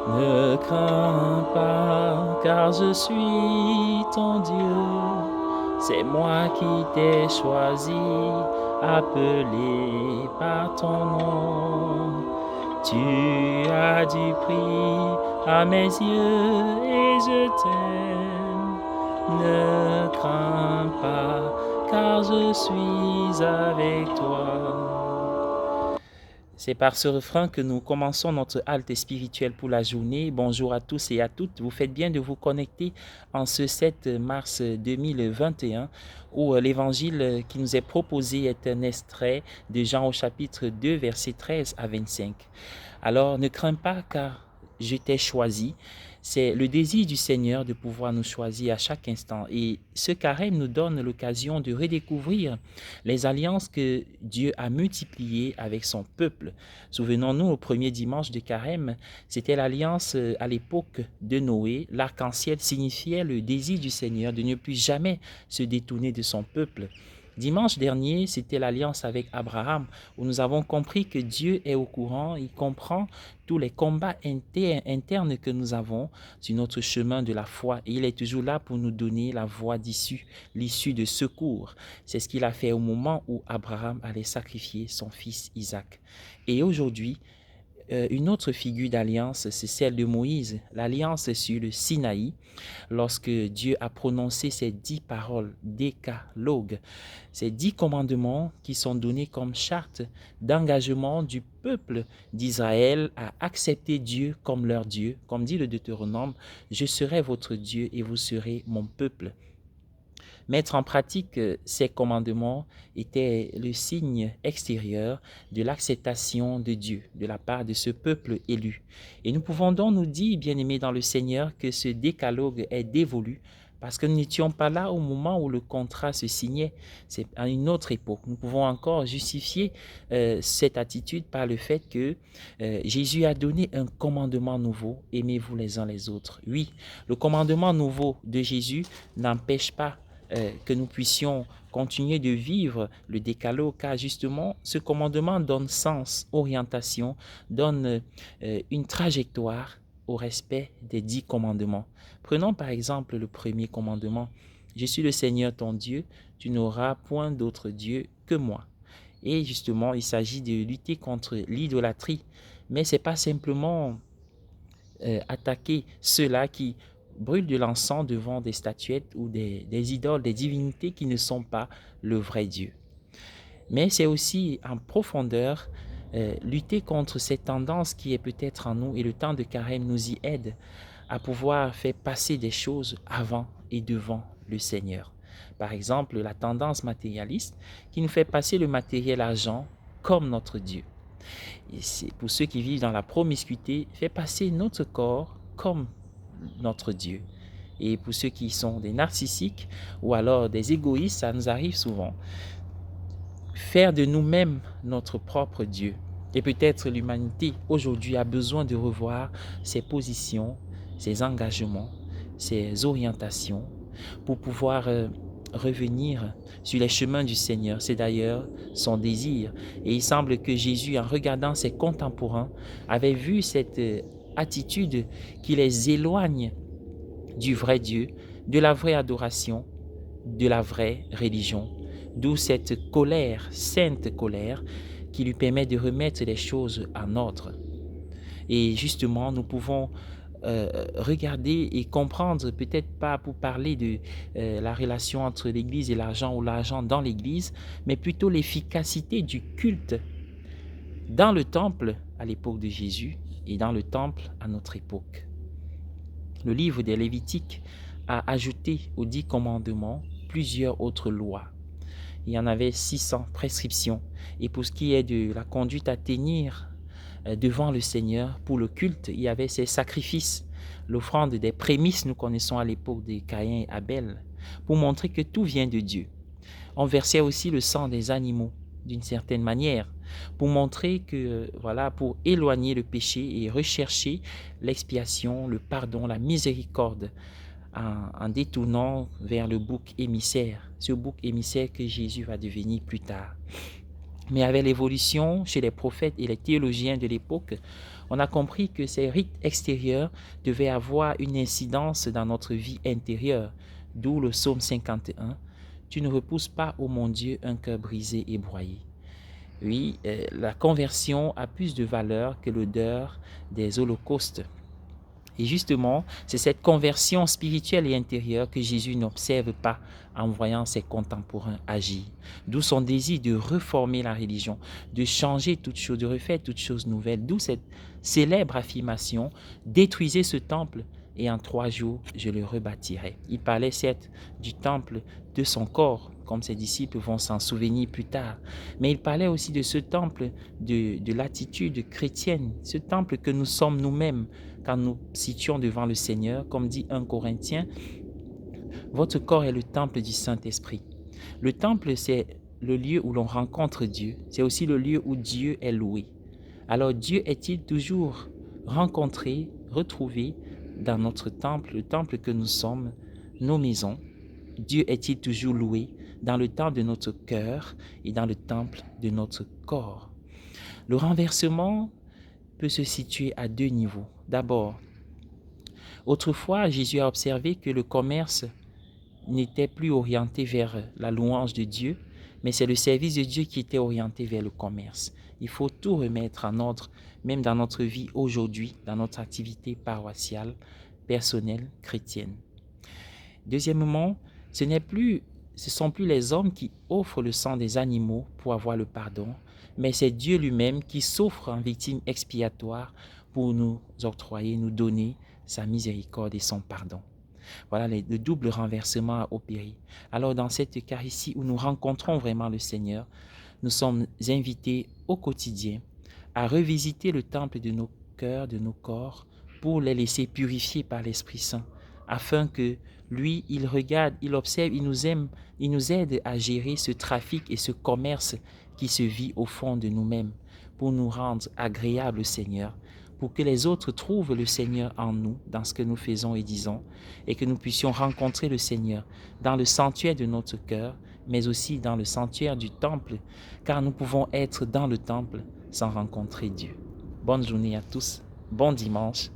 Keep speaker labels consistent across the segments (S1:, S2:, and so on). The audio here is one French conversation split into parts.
S1: Ne crains pas, car je suis ton Dieu. C'est moi qui t'ai choisi, appelé par ton nom. Tu as du prix à mes yeux et je t'aime. Ne crains pas, car je suis avec toi. C'est par ce refrain que nous commençons notre halte spirituelle pour la journée. Bonjour à tous et à toutes. Vous faites bien de vous connecter en ce 7 mars 2021 où l'évangile qui nous est proposé est un extrait de Jean au chapitre 2, versets 13 à 25. Alors ne crains pas car je t'ai choisi. C'est le désir du Seigneur de pouvoir nous choisir à chaque instant. Et ce carême nous donne l'occasion de redécouvrir les alliances que Dieu a multipliées avec son peuple. Souvenons-nous, au premier dimanche de carême, c'était l'alliance à l'époque de Noé. L'arc-en-ciel signifiait le désir du Seigneur de ne plus jamais se détourner de son peuple. Dimanche dernier, c'était l'alliance avec Abraham, où nous avons compris que Dieu est au courant, il comprend tous les combats internes que nous avons sur notre chemin de la foi, et il est toujours là pour nous donner la voie d'issue, l'issue de secours. C'est ce qu'il a fait au moment où Abraham allait sacrifier son fils Isaac. Et aujourd'hui, une autre figure d'alliance, c'est celle de Moïse, l'alliance sur le Sinaï, lorsque Dieu a prononcé ces 10 paroles, décalogue, ces 10 commandements qui sont donnés comme charte d'engagement du peuple d'Israël à accepter Dieu comme leur Dieu. Comme dit le Deutéronome, je serai votre Dieu et vous serez mon peuple. Mettre en pratique ces commandements était le signe extérieur de l'acceptation de Dieu de la part de ce peuple élu. Et nous pouvons donc nous dire, bien-aimés dans le Seigneur, que ce décalogue est dévolu parce que nous n'étions pas là au moment où le contrat se signait. C'est à une autre époque. Nous pouvons encore justifier cette attitude par le fait que Jésus a donné un commandement nouveau, aimez-vous les uns les autres. Oui, le commandement nouveau de Jésus n'empêche pas que nous puissions continuer de vivre le décalogue, car justement, ce commandement donne sens, orientation, donne une trajectoire au respect des 10 commandements. Prenons par exemple le premier commandement. Je suis le Seigneur ton Dieu, tu n'auras point d'autre Dieu que moi. Et justement, il s'agit de lutter contre l'idolâtrie. Mais ce n'est pas simplement attaquer ceux-là qui brûlent de l'encens devant des statuettes ou des idoles, des divinités qui ne sont pas le vrai Dieu. Mais c'est aussi en profondeur lutter contre cette tendance qui est peut-être en nous, et le temps de carême nous y aide à pouvoir faire passer des choses avant et devant le Seigneur. Par exemple, la tendance matérialiste qui nous fait passer le matériel argent comme notre Dieu. Et c'est pour ceux qui vivent dans la promiscuité, fait passer notre corps comme notre Dieu. Et pour ceux qui sont des narcissiques ou alors des égoïstes, ça nous arrive souvent. Faire de nous-mêmes notre propre Dieu. Et peut-être l'humanité aujourd'hui a besoin de revoir ses positions, ses engagements, ses orientations pour pouvoir revenir sur les chemins du Seigneur. C'est d'ailleurs son désir. Et il semble que Jésus, en regardant ses contemporains, avait vu cette attitude qui les éloigne du vrai Dieu, de la vraie adoration, de la vraie religion. D'où cette colère, sainte colère, qui lui permet de remettre les choses en ordre. Et justement, nous pouvons regarder et comprendre, peut-être pas pour parler de la relation entre l'Église et l'argent ou l'argent dans l'Église, mais plutôt l'efficacité du culte dans le temple à l'époque de Jésus et dans le temple à notre époque. Le livre des Lévitiques a ajouté aux 10 commandements plusieurs autres lois. Il y en avait 600 prescriptions. Et pour ce qui est de la conduite à tenir devant le Seigneur, pour le culte, il y avait ces sacrifices, l'offrande des prémices, nous connaissons à l'époque de Caïn et Abel, pour montrer que tout vient de Dieu. On versait aussi le sang des animaux, d'une certaine manière, pour montrer que, voilà, pour éloigner le péché et rechercher l'expiation, le pardon, la miséricorde, en détournant vers le bouc émissaire, ce bouc émissaire que Jésus va devenir plus tard. Mais avec l'évolution chez les prophètes et les théologiens de l'époque, on a compris que ces rites extérieurs devaient avoir une incidence dans notre vie intérieure, d'où le psaume 51. Tu ne repousses pas, ô mon Dieu, un cœur brisé et broyé. Oui, la conversion a plus de valeur que l'odeur des holocaustes. Et justement, c'est cette conversion spirituelle et intérieure que Jésus n'observe pas en voyant ses contemporains agir. D'où son désir de reformer la religion, de changer toutes choses, de refaire toutes choses nouvelles. D'où cette célèbre affirmation, détruisez ce temple et en 3 jours, je le rebâtirai. Il parlait certes du temple de son corps, comme ses disciples vont s'en souvenir plus tard. Mais il parlait aussi de ce temple de l'attitude chrétienne, ce temple que nous sommes nous-mêmes quand nous situons devant le Seigneur. Comme dit 1 Corinthiens, votre corps est le temple du Saint-Esprit. Le temple, c'est le lieu où l'on rencontre Dieu. C'est aussi le lieu où Dieu est loué. Alors Dieu est-il toujours rencontré, retrouvé dans notre temple, le temple que nous sommes, nos maisons? Dieu est-il toujours loué dans le temple de notre cœur et dans le temple de notre corps? Le renversement peut se situer à 2 niveaux. D'abord, autrefois, Jésus a observé que le commerce n'était plus orienté vers la louange de Dieu, mais c'est le service de Dieu qui était orienté vers le commerce. Il faut tout remettre en ordre, même dans notre vie aujourd'hui, dans notre activité paroissiale, personnelle, chrétienne. Deuxièmement, ce sont plus les hommes qui offrent le sang des animaux pour avoir le pardon, mais c'est Dieu lui-même qui s'offre en victime expiatoire pour nous octroyer, nous donner sa miséricorde et son pardon. Voilà le double renversement a opéré. Alors dans cette Eucharistie où nous rencontrons vraiment le Seigneur, nous sommes invités au quotidien à revisiter le temple de nos cœurs, de nos corps, pour les laisser purifier par l'Esprit Saint, afin que lui, il regarde, il observe, il nous aide à gérer ce trafic et ce commerce qui se vit au fond de nous-mêmes, pour nous rendre agréables au Seigneur, pour que les autres trouvent le Seigneur en nous, dans ce que nous faisons et disons, et que nous puissions rencontrer le Seigneur dans le sanctuaire de notre cœur, mais aussi dans le sanctuaire du temple, car nous pouvons être dans le temple sans rencontrer Dieu. Bonne journée à tous, bon dimanche,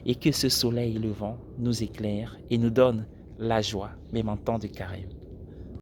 S1: et que ce soleil levant nous éclaire et nous donne la joie, même en temps de carême.